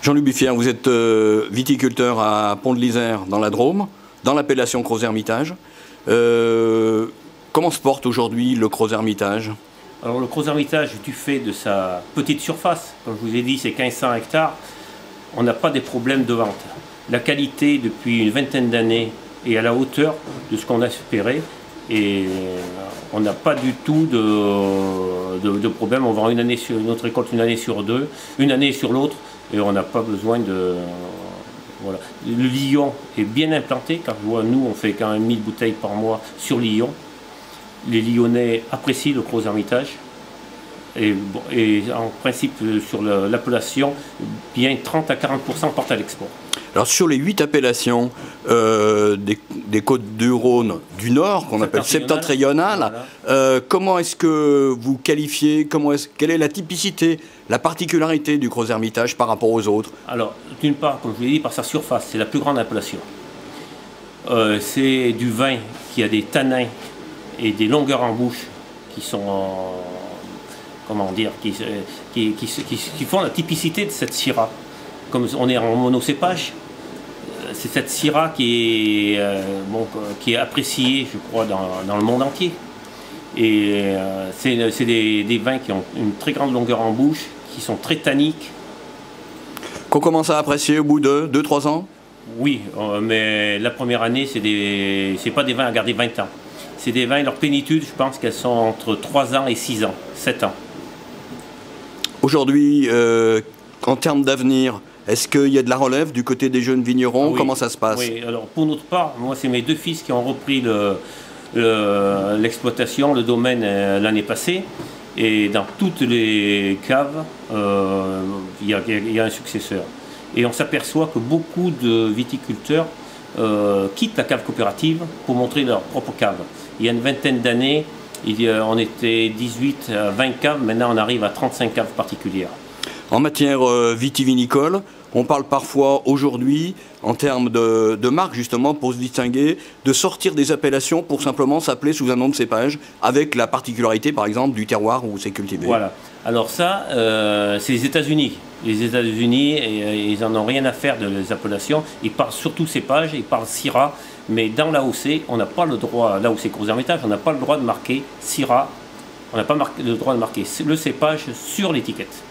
Jean-Luc Buffière, vous êtes viticulteur à Pont-de-l'Isère dans la Drôme, dans l'appellation Crozes-Hermitage. Comment se porte aujourd'hui le Crozes-Hermitage? Alors le Crozes-Hermitage, du fait de sa petite surface, comme je vous ai dit, c'est 1500 hectares, on n'a pas des problèmes de vente. La qualité, depuis une vingtaine d'années, est à la hauteur de ce qu'on a espéré. Et on n'a pas du tout de problème. On vend une année sur notre récolte, une année sur deux, une année sur l'autre, et on n'a pas besoin de... Voilà. Le Lyon est bien implanté, car je vois, nous, on fait quand même 1000 bouteilles par mois sur Lyon. Les Lyonnais apprécient le Crozes-Hermitage. Et en principe, sur l'appellation, bien 30 à 40% partent à l'export. Alors sur les 8 appellations des Côtes du Rhône du Nord, qu'on appelle septentrionales, voilà. Comment est-ce que vous qualifiez, quelle est la typicité, la particularité du Crozes-Hermitage par rapport aux autres? Alors, d'une part, comme je l'ai dit, par sa surface, c'est la plus grande appellation. C'est du vin qui a des tanins et des longueurs en bouche qui sont... comment dire, qui font la typicité de cette Syrah. Comme on est en monocépage, c'est cette Syrah qui est appréciée, je crois, dans le monde entier. Et c'est des vins qui ont une très grande longueur en bouche, qui sont très tanniques. Qu'on commence à apprécier au bout de 2-3 ans? Oui, mais la première année, c'est pas des vins à garder 20 ans. C'est des vins, leur plénitude, je pense qu'elles sont entre 3 ans et 6 ans, 7 ans. Aujourd'hui, en termes d'avenir, est-ce qu'il y a de la relève du côté des jeunes vignerons? Oui. Comment ça se passe? Oui, alors pour notre part, moi c'est mes deux fils qui ont repris l'exploitation, le domaine l'année passée. Et dans toutes les caves, il y a un successeur. Et on s'aperçoit que beaucoup de viticulteurs quittent la cave coopérative pour montrer leur propre cave. Il y a une vingtaine d'années, on était 18 à 20 caves, maintenant on arrive à 35 caves particulières. En matière vitivinicole, on parle parfois aujourd'hui, en termes de marque justement, pour se distinguer, de sortir des appellations pour simplement s'appeler sous un nom de cépage, avec la particularité par exemple du terroir où c'est cultivé. Voilà. Alors ça, c'est les États-Unis. Les États-Unis, ils n'en ont rien à faire de les appellations. Ils parlent surtout cépage, ils parlent Syrah, mais dans l'AOC, on n'a pas le droit, là où c'est Crozes-Hermitage, on n'a pas le droit de marquer Syrah, on n'a pas le droit de marquer le cépage sur l'étiquette.